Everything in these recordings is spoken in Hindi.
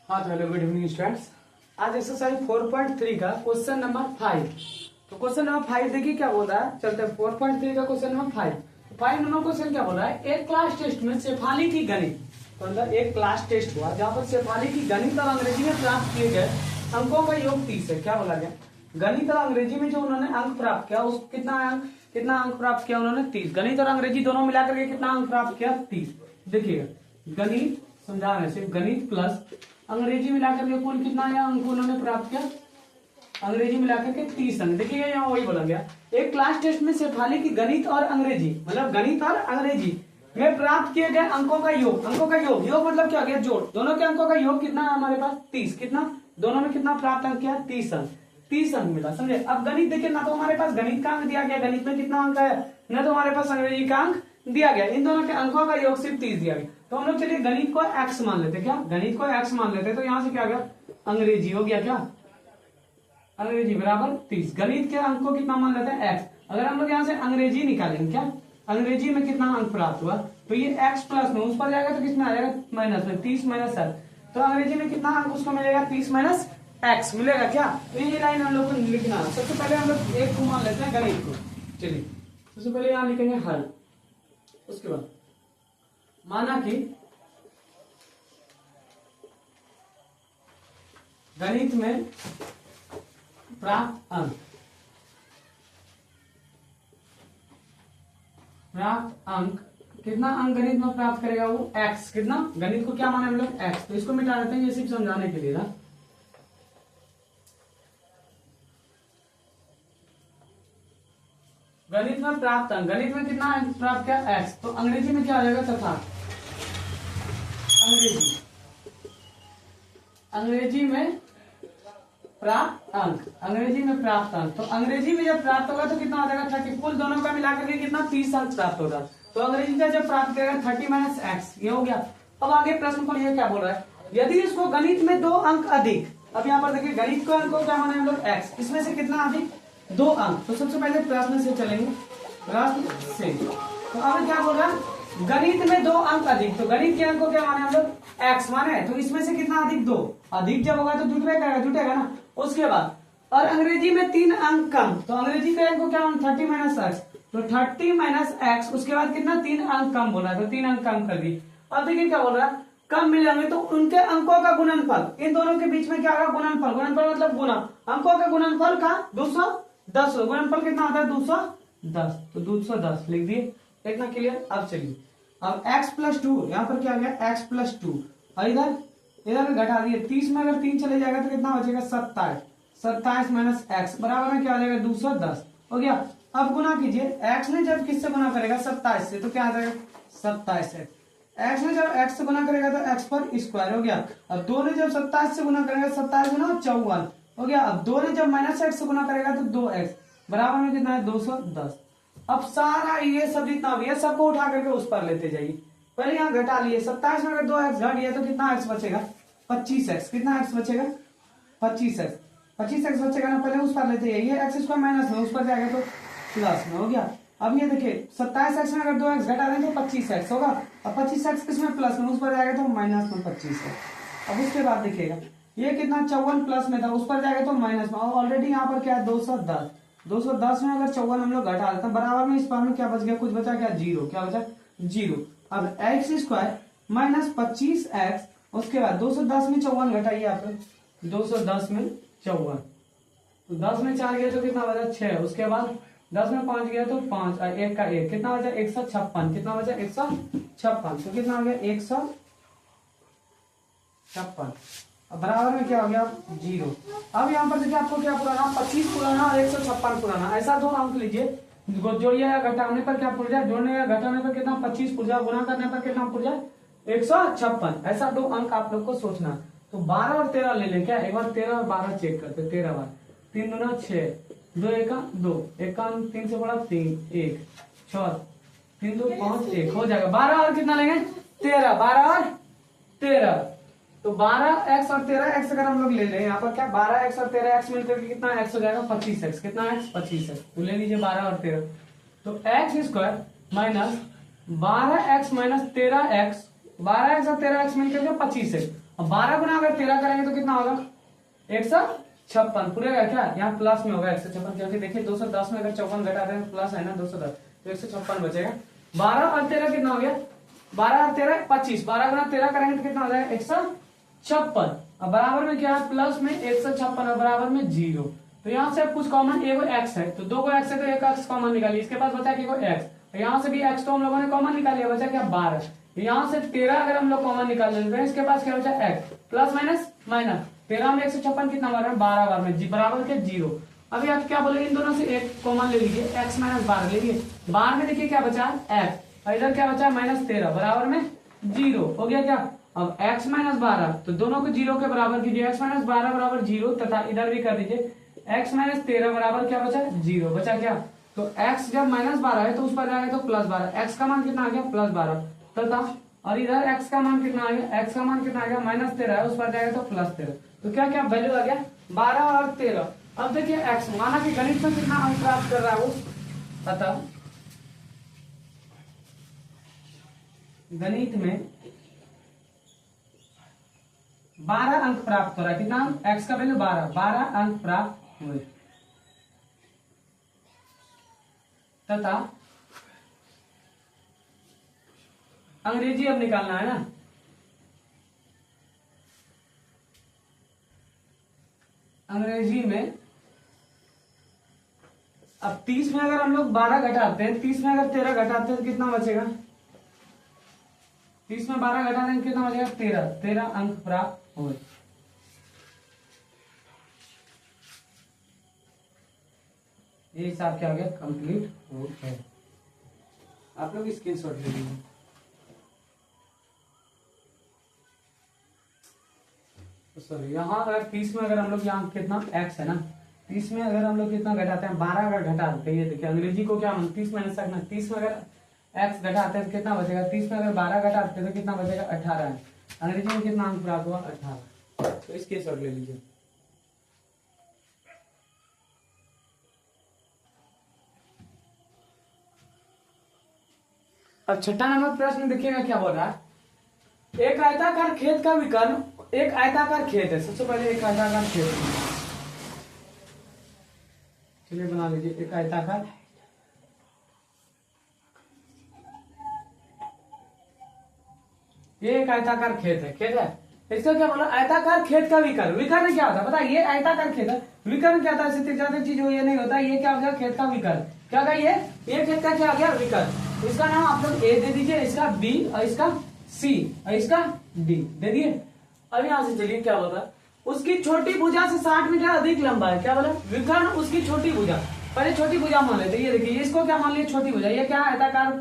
हाँ तो हेलो गुड इवनिंग स्टूडेंट्स। आज एक्सरसाइज 4.3 का क्वेश्चन नंबर 5। तो क्वेश्चन नंबर 5 देखिए क्या बोल रहा है। चलते हैं 4.3 का क्वेश्चन नंबर 5। तो 5 नंबर क्वेश्चन क्या बोल रहा है, एक क्लास टेस्ट में शेफाली की गणित, तो अंदर एक क्लास टेस्ट हुआ जहाँ पर शेफाली की गणित और अंग्रेजी में प्राप्त किए गए अंकों का योग 30 है। क्या बोला गया, गणित और अंग्रेजी में जो उन्होंने अंक प्राप्त किया उस कितना अंक प्राप्त किया उन्होंने 30। गणित और अंग्रेजी दोनों मिलाकर के कितना अंक प्राप्त किया 30। देखिएगा गणित समझा रहे सिर्फ गणित प्लस अंग्रेजी मिलाकर के कुल कितना आया अंक उन्होंने प्राप्त किया, अंग्रेजी मिलाकर के 30 अंक। देखिएगा यहाँ वही बोला गया, एक क्लास टेस्ट में शेफाली की गणित और अंग्रेजी मतलब गणित और अंग्रेजी में प्राप्त किए गए अंकों का योग, योग मतलब क्या गया जोड़, दोनों के अंकों का योग कितना है हमारे पास 30। कितना दोनों में कितना प्राप्त अंक किया 30 अंक, 30 अंक मिला। समझे। अब गणित देखिए ना तो हमारे पास गणित का अंक दिया गया, गणित में कितना अंक है, ना तो हमारे पास अंग्रेजी का अंक दिया गया, इन दोनों के अंकों का योग सिर्फ 30 दिया गया। तो हम लोग चलिए गणित को x मान लेते, क्या गणित को x मान लेते, तो यहां से क्या गया अंग्रेजी हो गया, क्या अंग्रेजी बराबर 30। गणित के अंक को कितना मान लेते हैं x। अगर हम लोग यहाँ से अंग्रेजी निकालेंगे, क्या अंग्रेजी में कितना अंक प्राप्त हुआ, तो ये x प्लस में उस पर जाएगा तो किसमें आ जाएगा माइनस में, 30 माइनस 7। तो अंग्रेजी में कितना अंक उसको मिलेगा 30 माइनस x मिलेगा। क्या तो ये लाइन हम लोग को लिखना है। सबसे पहले हम लोग एक को मान लेते हैं गणित को। चलिए सबसे पहले यहाँ लिखेंगे हल, उसके बाद माना कि गणित में प्राप्त अंक कितना अंक गणित में प्राप्त करेगा वो x। कितना गणित को क्या माने हम लोग x, तो इसको मिटा देते हैं ये सिर्फ समझाने के लिए ना। गणित में प्राप्त अंक, गणित में कितना अंक प्राप्त किया x, तो अंग्रेजी में क्या आ जाएगा तथा अंग्रेजी में प्राप्त अंक, अंग्रेजी में प्राप्त अंक। तो अंग्रेजी में जब प्राप्त होगा तो कितना आ जाएगा 30, कुल दोनों का मिलाकर के कितना 30 अंक प्राप्त होगा। तो अंग्रेजी का जब प्राप्त करेगा 30 माइनस एक्स, ये हो गया। अब आगे प्रश्न को ये क्या बोल रहा है, यदि इसको गणित में 2 अंक अधिक, अब यहाँ पर देखिए गणित को अंक को क्या माने हम लोग x, इसमें से कितना अधिक 2 अंक। तो सबसे पहले प्रश्न से चलेंगे, प्रश्न से। तो अब क्या बोल रहा है, गणित में 2 अंक अधिक, तो गणित के अंक को क्या माने हम लोग x माने, तो इसमें से कितना अधिक 2, अधिक जब होगा तो जुटेगा ना। उसके बाद और अंग्रेजी में 3 अंक कम, तो अंग्रेजी के अंक को क्या माने 30 माइनस एक्स, तो 30 माइनस एक्स, उसके बाद कितना 3 अंक कम बोला, तो 3 अंक कम कर दी। अब देखिए क्या बोल रहा है, कम मिले होंगे तो उनके अंकों का गुणनफल, इन दोनों के बीच में क्या होगा गुणनफल, गुणनफल मतलब गुना, अंकों का गुणनफल का 210, गुणनफल कितना होता है 210, तो 210 लिख दिए, इतना क्लियर। अब चलिए अब x प्लस 2, यहाँ पर क्या आ गया x प्लस 2, और इधर घटा दिए 30 में अगर 3 चले जाएगा तो कितना बचेगा 27, 27 माइनस एक्स बराबर में क्या आ जाएगा 210 हो गया। अब गुना कीजिए, x ने जब किससे गुना करेगा 27 से, तो क्या आ जाएगा 27 है। x ने जब x से गुना करेगा तो x पर स्क्वायर हो गया। अब 2 ने जब 27 से गुना करेगा 27 गुना 54 हो गया। अब 2 ने जब माइनस एक्स से गुना करेगा तो 2x बराबर में कितना है 210। अब सारा ये सब जितना भी है सबको उठा करके उस पर लेते जाइए। पहले यहाँ घटा लिए, 27 में अगर 2x घट गया तो कितना x बचेगा 25x, कितना x बचेगा 25x, 25x बचेगा ना। पहले उस पर लेते जाइए, ये x स्क्वायर माइनस में उस पर जाएगा तो प्लस में हो गया। अब ये देखिए 27x में अगर 2x घटा दें तो 25x होगा, अब 25x किसमें प्लस में, उस पर जाएगा तो माइनस में 25 है। अब उसके बाद देखिएगा ये कितना 54 प्लस में था, उस पर जाएगा तो माइनस में, और ऑलरेडी यहाँ पर क्या है 210, 210 में अगर 54 हम लोग घटा देते हैं बराबर में, इस बार में क्या बच गया, कुछ बचा क्या 0, क्या बचा 0। अब एक्स स्क्वायर माइनस 25x, उसके बाद 210 में 54 घटाइए आप, 210 में 54, तो 10 में 4 गया तो कितना बचा 6, उसके बाद 10 में 5 गया तो 5, और 1 का 1 कितना बचा 156, कितना बचा 156, तो कितना हो गया 156, अब बराबर में क्या हो गया 0। अब यहाँ पर देखिए आपको क्या पुराना 25 पुराना और 156 पुराना, ऐसा 2 अंक लीजिए, जोड़िए या घटाने पर क्या पुर जाए, जोड़ने या घटाने पर कितना 25 पुर जाए, गुना करने पर कितना पुर जाए 156, ऐसा 2 अंक आप लोग को सोचना। तो 12 और 13 ले लें क्या, एक बार 13 और 12 चेक करते, 13 बार 3 दूना 6, 2 एका 2, 3 से बड़ा 3 1 6, 3 2 5 1 हो जाएगा। 12 और कितना लेंगे 13, 12 और 13, तो 12x और 13x अगर हम लोग ले लें यहाँ पर क्या 12x और 13x मिलकर के कितना x हो जाएगा 25x, कितना x 25x, तो ले लीजिए 12 और 13, तो x square minus 12x minus 13x, 12x और 13x मिलकर के 25x, अब 12 गुना अगर 13 करेंगे तो कितना होगा 156 पूरे का क्या यहाँ प्लस में होगा 156 क्योंकि देखिए 210 में अगर 54 घटा दें प्लस है ना 210 तो 156 बचेगा। 12 और 13 कितना हो गया 12 और 13 25 12 गुना 13 करेंगे तो कितना हो जाएगा 156 अब बराबर में क्या है प्लस में 156 और बराबर में 0 तो यहाँ से कुछ कॉमन एगो एक्स है तो दो को एक्स है तो एक एक्स कॉमन निकालिए इसके पास बचा एगो एक्स यहाँ से भी एक्स तो हम लोगों ने कॉमन निकाल लिया बचा क्या 12 यहाँ से 13 अगर हम लोग कॉमन निकाल लेते हैं इसके पास क्या बचा एक्स प्लस माइनस माइनस 13 में 156 कितना बार है 12 बार में बराबर के 0। अभी आप क्या बोले इन दोनों से एक कॉमन ले लीजिए एक्स माइनस 12 ले लीजिए 12 में देखिए क्या बचा एक्स और इधर क्या बचा -13 बराबर में 0 हो गया क्या। अब x माइनस 12 तो दोनों को 0 के बराबर कीजिए x माइनस 12 बराबर 0 तथा इधर भी कर दीजिए x माइनस 13 बराबर क्या बचा 0 बचा क्या तो x जब -12 है तो उस पर जाएगा तो +12 x का मान कितना आ गया +12 तथा और इधर x का मान कितना आ गया x का मान कितना आ गया -13 है उस पर जाएगा तो +13 तो क्या क्या वैल्यू आ गया 12 और 13। अब देखिए x माना कि गणित में कितना अंक प्राप्त कर रहा है वो अतः गणित में 12 अंक प्राप्त हो रहा है कितना x का वैल्यू 12 अंक प्राप्त हुए तथा अंग्रेजी अब निकालना है ना अंग्रेजी में अब 30 में अगर हम लोग 12 घटाते हैं 30 में अगर 13 घटाते हैं तो कितना बचेगा 30 में 12 घटा देंगे कितना बचेगा 13 अंक प्राप्त हुए। ये हिसाब क्या हो गया कंप्लीट हो गया। आप लोग स्क्रीनशॉट ले लीजिए। सॉरी यहाँ अगर 30 में अगर हम लोग यहाँ कितना x है ना 30 में अगर हम लोग कितना घटाते हैं 12 अगर घटा देते हैं ये देखिए अंग्रेजी को क्या 30 में 30 में अगर x घटाते हैं तो कितना बचेगा 30 में अगर 12 घटाते हैं तो कितना बचेगा 18 है। अंग्रेजी में कितना अंक प्राप्त हुआ 18 तो इसके शॉर्ट ले लीजिए। अब छठा नंबर प्रश्न देखिएगा क्या बोल रहा है एक आयताकार खेत का विकर्ण एक आयताकार खेत है सबसे पहले एक आयताकार खेत चलिए बना लीजिए एक आयताकार ये एक आयताकार खेत है इसका क्या बोला आयताकार खेत का विकर्ण विकर्ण क्या होता है पता है ये आयताकार खेत है विकर्ण क्या होता है इससे ज्यादा चीज हो ये नहीं होता ये क्या हो गया खेत का विकर्ण क्या होगा ये खेत का क्या हो गया विकर्ण इसका नाम आप लोग ए दे दीजिए इसका बी और इसका सी और इसका डी दे दिए। अब यहां से चलिए क्या बोला उसकी छोटी भुजा से 60 मीटर अधिक लंबा है क्या बोला विकर्ण उसकी छोटी भुजा पहले छोटी भुजा मान लेते ये देखिए इसको क्या मान लिया छोटी भुजा ये क्या आयताकार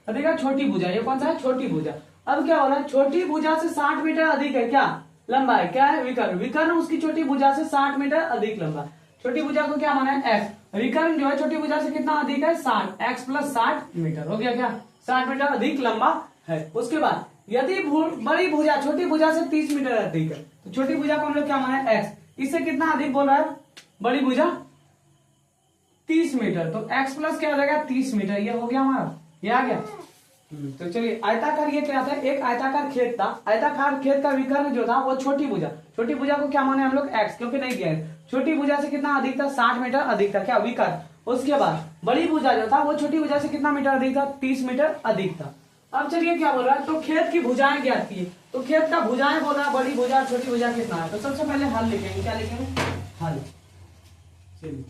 अधिक है छोटी भुजा ये कौन सा है छोटी भुजा। अब क्या हो रहा है छोटी भुजा से 60 मीटर अधिक है क्या लंबा है क्या है विकर्ण विकर्ण उसकी छोटी भुजा से 60 मीटर अधिक लंबा छोटी भुजा को क्या माना है एक्स विकर्ण जो है छोटी भुजा से कितना अधिक है 60 एक्स प्लस 60 मीटर हो गया क्या 60 मीटर अधिक लंबा है। उसके बाद यदि बड़ी भुजा छोटी भुजा से 30 मीटर अधिक है तो छोटी भुजा को हम लोग क्या माना है एक्स इससे कितना अधिक बोल रहा है बड़ी भुजा 30 मीटर तो x प्लस क्या हो जाएगा 30 मीटर ये हो गया हमारा ये आ गया। तो चलिए आयताकार ये क्या था एक आयताकार खेत था आयताकार खेत का विकर्ण जो था वो छोटी भुजा को क्या माने हम लोग x क्योंकि नहीं दिया है छोटी भुजा से कितना अधिक था 60 मीटर अधिक था क्या विकर्ण। उसके बाद बड़ी भुजा जो था वो छोटी भुजा से कितना मीटर अधिक था 30 मीटर अधिक था। अब चलिए क्या बोल रहा है तो खेत की भुजाएं ज्ञात की तो खेत का भुजाएं बोल रहा है बड़ी भुजा छोटी भुजा कितना है तो सबसे पहले हल लिखेंगे क्या लिखेंगे हल चलिए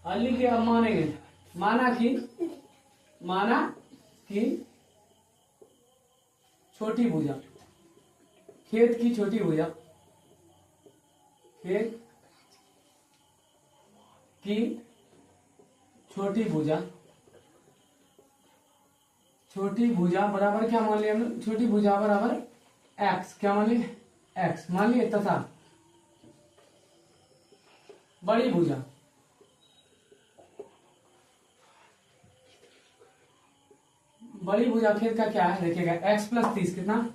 हल लिखिए हम मानेंगे माना कि छोटी भुजा खेत की छोटी भुजा खेत की छोटी भुजा बराबर क्या मान लिया हमने छोटी भुजा बराबर x क्या मान लिए x मान लिए तथा बड़ी भुजा खेत का क्या है देखिएगा x प्लस 30 कितना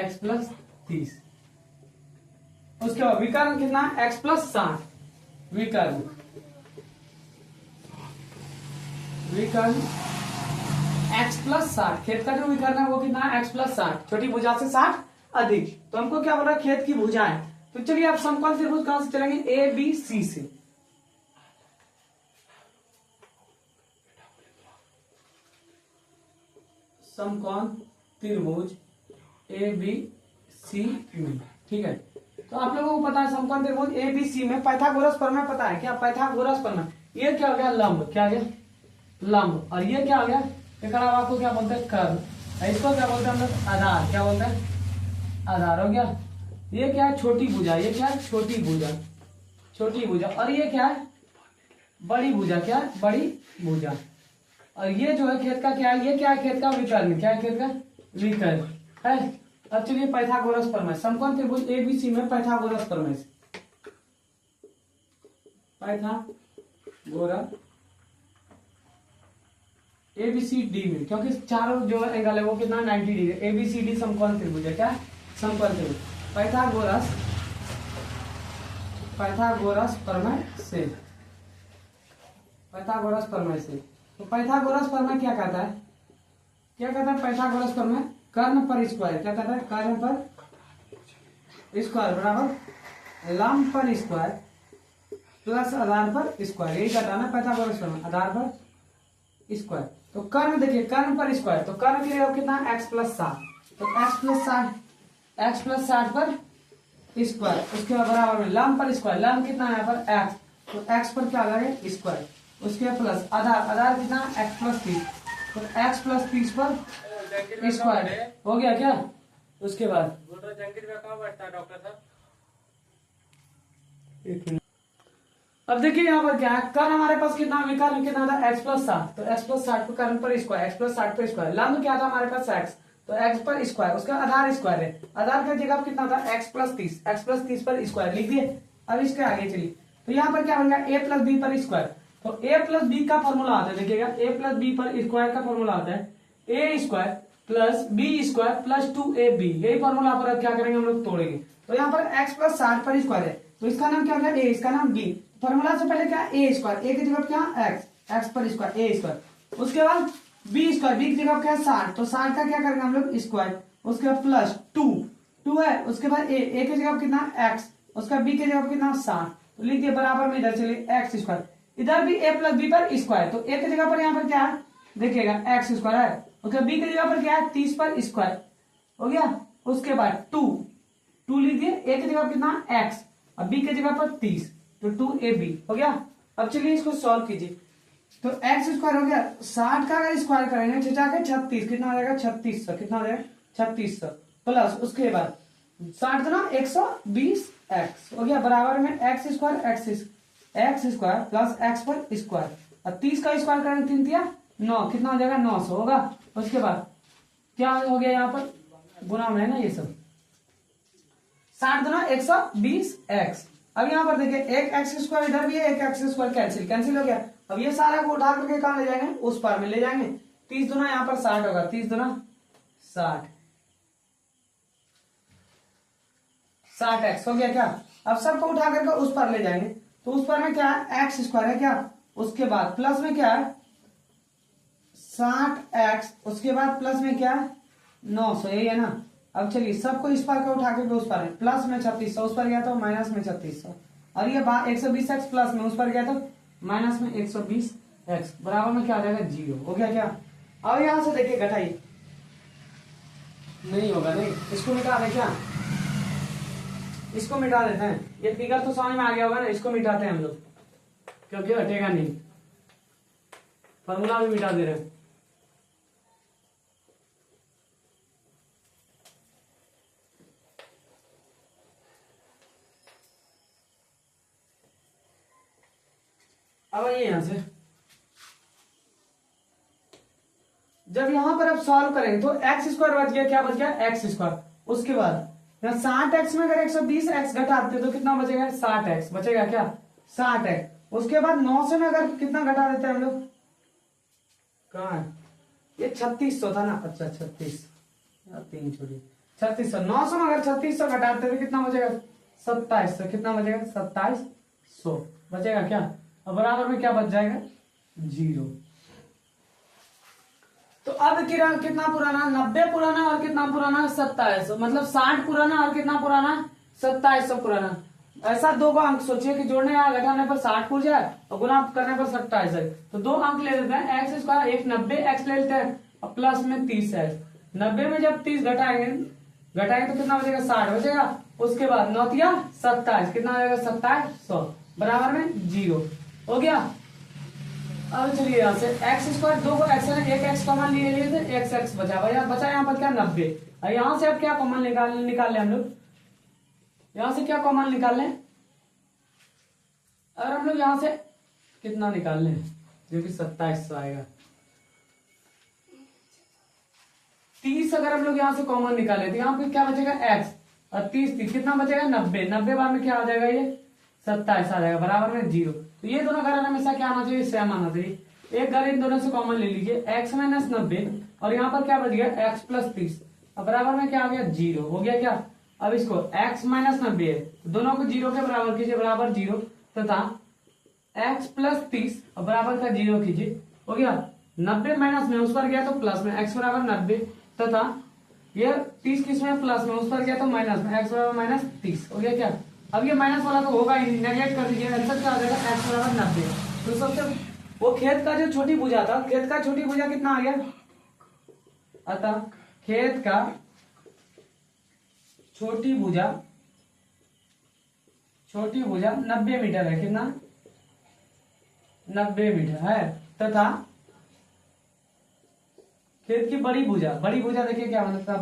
x प्लस 30 उसके बाद विकर्ण कितना x प्लस 60 विकर्ण x प्लस 60 खेत का जो विकर्ण है वो कितना है x प्लस 60 छोटी भुजा से 60 अधिक। तो हमको क्या बोल रहा है, खेत की भुजाएं। तो चलिए आप समकोण त्रिभुज कहां से चलेंगे, ए बी सी से। समकोण त्रिभुज ए बी सी में, ठीक है। तो आप लोगों को पता है समकोण त्रिभुज ए बी सी में पाइथागोरस प्रमेय पता है क्या, पाइथागोरस प्रमेय। ये क्या हो गया, लंब, क्या गया, लंब। और ये क्या हो गया, एक आपको क्या बोलते हैं, कर्व। इसको क्या बोलते हैं हम लोग, आधार। क्या बोलते हैं, आधार हो गया। ये क्या है, छोटी भुजा। ये क्या है, छोटी भुजा, छोटी भुजा। और ये क्या है, बड़ी भुजा। क्या है, बड़ी भुजा। और ये जो है खेत का क्या है, ये क्या है, खेत का विकर्ण। क्या है, खेत का विकर्ण है। अब चलिए पाइथागोरस प्रमेय, समकोण त्रिभुज एबीसी में पाइथागोरस प्रमेय, पाइथागोरस एबीसीडी में, क्योंकि चारों जो एंगल है वो कितना 90 डिग्री। एबीसीडी समकोण त्रिभुज है, क्या समकोण त्रिभुज। पाइथागोरस, पाइथागोरस प्रमेय से, पाइथागोरस प्रमेय से। तो पाइथागोरस प्रमेय क्या कहता है, क्या कहता है पाइथागोरस प्रमेय, कर्ण पर स्क्वायर। क्या कहता है, कर्ण पर स्क्वायर बराबर लंब पर स्क्वायर प्लस आधार पर स्क्वायर। यही घटाना पाइथागोरस प्रमेय, आधार पर स्क्वायर। तो कर्ण देखिए, कर्ण पर स्क्वायर, तो कर्ण के लिए कितना, x प्लस 60। तो x प्लस 60 पर स्क्वायर, उसके बराबर में लंब पर स्क्वायर। लंब कितना है यहाँ पर x, तो x पर क्या आ जाएगा, स्क्वायर। उसके प्लस आधार, आधार कितना x प्लस 30। तो x प्लस 30 पर स्क्वायर हो गया क्या। उसके बाद डॉक्टर साहब, अब देखिए यहाँ पर क्या है, कर्ण हमारे पास कितना, विकर्ण कितना था, x प्लस 60। तो x प्लस 60 पर कर्ण पर स्क्वायर, x प्लस 60 पर स्क्वायर। लंब क्या था हमारे पास x, तो x पर स्क्वायर, उसका आधार स्क्वायर है। आधार का जगह कितना था, x प्लस 30, x प्लस 30 पर स्क्वायर लिख दिए। अब इसके आगे चलिए, तो यहाँ पर क्या बन गया, a प्लस बी पर स्क्वायर। तो a प्लस बी का फॉर्मूला आता है, देखिएगा a प्लस बी पर स्क्वायर का फॉर्मूला आता है a square plus b square plus 2ab। यही फॉर्मूला पर अब क्या करेंगे हम लोग, तोड़ेंगे। तो यहाँ पर x प्लस 60 पर स्क्वायर है, तो इसका नाम क्या हो गया, a, इसका नाम b। फॉर्मूला से पहले क्या, ए स्क्वायर, ए की जगह क्या x पर स्क्वायर, ए स्क्वायर। उसके बाद बी स्क्वायर, बी की जगह क्या है 60, तो 60 का क्या करेंगे हम लोग, स्क्वायर। उसके बाद प्लस 2 है। उसके बाद ए की जगह कितना x, उसका बी की जगह कितना 60। तो लिख दिए बराबर में, इधर चलिए x स्क्वायर, इधर भी a प्लस बी पर स्क्वायर। तो ए की जगह पर यहाँ पर क्या है, देखिएगा x स्क्वायर है। उसके बी की जगह पर क्या है, 30 पर स्क्वायर हो गया। उसके बाद 2 लिख दिए, ए की जगह कितना x और बी की जगह पर 30, तो 2ab हो गया। अब चलिए इसको सॉल्व कीजिए। तो x स्क्वायर हो गया, 60 का अगर स्क्वायर करेंगे तो जाके 36, कितना आ जाएगा 3600, कितना आ जाएगा 3600 प्लस उसके बाद 60 गुना 120x हो गया बराबर में x स्क्वायर प्लस x पर स्क्वायर। और 30 का स्क्वायर करेंगे 3 दिया 9, कितना हो जाएगा 900 होगा। उसके बाद क्या हो गया, यहाँ पर गुना में है ना ये सब, 60 गुना 120x। अब यहाँ पर देखिए एक एक्स स्क्वायर इधर भी है, एक एक्स स्क्वायर कैंसिल हो गया। अब ये सारा को उठा करके कहां ले जाएंगे, उस पार में ले जाएंगे। 30 दुना यहाँ पर 60 होगा, 30 दुना 60x हो गया क्या। अब सबको उठा करके उस पर ले जाएंगे, तो उस पर में क्या है, एक्स स्क्वायर है क्या। उसके बाद प्लस में क्या है 60x, उसके बाद प्लस में क्या है 900, यही है ना। अब चलिए सबको इस पार का उठा के उस पार में, प्लस में 3600, उस पर गया तो माइनस में 3600, और ये 120x प्लस में उस पर गया तो माइनस में 120x, बराबर में क्या आ जाएगा 0 हो गया क्या। अब यहां से देखिए घटाइए, नहीं होगा, नहीं, इसको मिटा दे क्या, इसको मिटा देते हैं। ये फिगर तो समझ में आ गया होगा ना, इसको मिटाते हैं हम लोग क्योंकि हटेगा नहीं, फॉर्मूला भी मिटा दे रहे हैं। अब आइए यहां से, जब यहां पर आप सॉल्व करेंगे तो एक्स स्क्वायर बच गया, क्या बच गया एक्स स्क्वायर। उसके बाद यहाँ 60x में अगर 120x घटाते तो कितना बचेगा 60x बचेगा क्या 60x। उसके बाद 900 में अगर कितना घटा देते हैं हम लोग, कहाँ है ये 3600 था ना, अच्छा 36 3 छोड़िए 3600, 900 में अगर 3600 घटाते तो कितना बचेगा 2700, कितना बचेगा 2700 बचेगा क्या। अब बराबर में क्या बच जाएगा 0। तो अब कितना पुराना, 90 पुराना और कितना पुराना, 2700, मतलब 60 पुराना और कितना पुराना, 2700 पुराना। ऐसा दो को अंक सोचिए कि जोड़ने या घटाने पर 60 पूछ जाए और गुना करने पर 27 है। तो दो अंक ले लेते हैं, एक्स स्क्वायर एक 90 एक्स ले लेते हैं और प्लस में 30 है। 90 में जब 30 घटाएंगे तो कितना बचेगा, 60 बचेगा। उसके बाद 9 तिया 27, कितना हो जाएगा, 2700 बराबर में 0 हो गया। अब चलिए यहाँ से एक्स स्क्वायर, दो को एक्स है, एक एक्स कॉमन लिए थे, एक्स बचा यहाँ पर क्या 90। और यहाँ से अब क्या कॉमन निकाल लें हम लोग, यहां से क्या कॉमन निकाल लें, अगर हम लोग यहां से कितना निकाल लें जो कि 2700 आएगा। 30 अगर हम लोग यहां से कॉमन निकाले तो यहाँ पे क्या बचेगा x, और 30 कितना बचेगा 90 बार में क्या आ जाएगा, ये 27 आ जाएगा बराबर में 0। तो ये दोनों घर हमेशा क्या आना चाहिए, सेम आना चाहिए। एक घर इन दोनों से कॉमन ले लीजिए, x माइनस 90 और यहाँ पर क्या बच गया x प्लस 30 और बराबर में क्या आ गया 0 हो गया क्या। अब इसको x माइनस 90 है, दोनों को 0 के बराबर कीजिए, बराबर 0 तथा x प्लस 30 और बराबर का 0 कीजिए, हो गया। 90 माइनस में उस पर गया तो प्लस में, x बराबर 90 तथा ये 30 किसमें प्लस में, उस पर गया तो माइनस में, x बराबर माइनस 30 हो गया क्या। अब ये माइनस वाला तो होगा ही, नेगलेक्ट कर दीजिए, आंसर क्या आ जाएगा x बराबर 90। तो सबसे वो खेत का जो छोटी भुजा था, खेत का छोटी भुजा कितना आ गया, अतः खेत का छोटी भुजा 90 मीटर है, कितना 90 मीटर है, तथा खेत की बड़ी भुजा देखिए क्या मतलब था,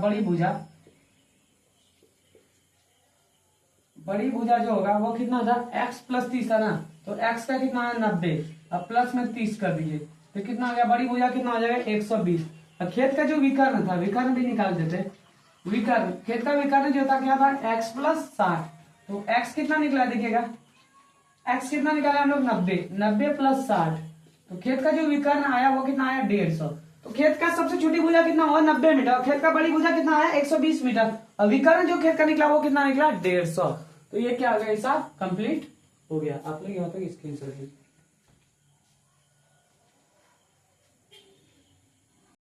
बड़ी भुजा जो होगा वो कितना था, x प्लस 30 था ना, तो x का कितना है 90 अब प्लस में 30 कर दीजिए तो कितना आ गया, बड़ी भुजा कितना आ जाएगा 120। अब खेत का जो विकर्ण था, विकर्ण भी निकाल देते, विकर्ण खेत का विकर्ण जो था क्या था x प्लस 60, तो x कितना निकला देखिएगा, x कितना निकाला हम लोग 90 प्लस 60, तो खेत का जो विकर्ण आया वो कितना आया 150। तो खेत का सबसे छोटी भुजा कितना हुआ 90 मीटर, खेत का बड़ी भुजा कितना आया 120 मीटर, और विकर्ण जो खेत का निकला वो कितना निकला 150। तो ये क्या हो गया, हिसाब कंप्लीट हो गया। आप लोग यहाँ तक स्क्रीनशॉट लीजिए।